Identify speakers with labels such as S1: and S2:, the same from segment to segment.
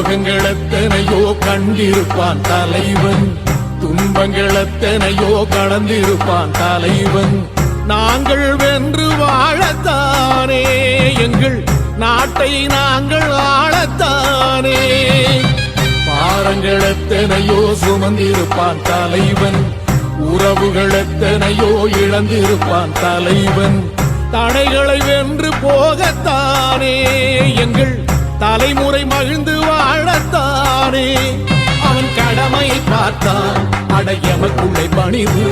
S1: சோகங்கள் எத்தனையோ கண்டிருப்பான் தலைவன், துன்பங்கள் எத்தனையோ கடந்திருப்பான் தலைவன். நாங்கள் வென்று வாழத்தானே, எங்கள் நாட்டை நாங்கள் ஆளத்தானே. பாரங்கள் எத்தனையோ சுமந்திருப்பான் தலைவன், உறவுகள் எத்தனையோ இழந்திருப்பான் தலைவன். தடைகளை வென்று போகத்தானே, எங்கள் தலைமுறை மகிழ்ந்து வாழத்தானே. அவன் கடமையை பார்த்தான், அடையமக்குள்ளே பணிவு.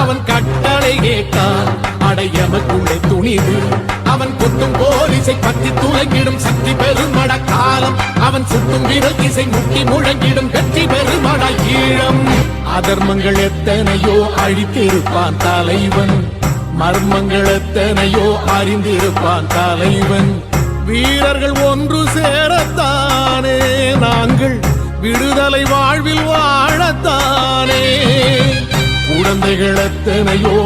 S1: அவன் கட்டளை கேட்டான், அடையமக்குள்ளே துணிவு. அவன் கொத்தும் போலீசை பத்தி துளைக்கிடும் சக்தி பெருமட காலம். அவன் சுட்டும் விரல் திசை முட்டி முழங்கிடும் வெற்றி பெருமட ஈழம். அதர்மங்கள் எத்தனையோ அழித்திருப்பான் தலைவன், மர்மங்கள் எத்தனையோ அறிந்திருப்பான் தலைவன். வீரர்கள் ஒன்று சேரத்தானே, நாங்கள் விடுதலை வாழ்வில் வாழத்தானே. குழந்தைகள் எத்தனையோ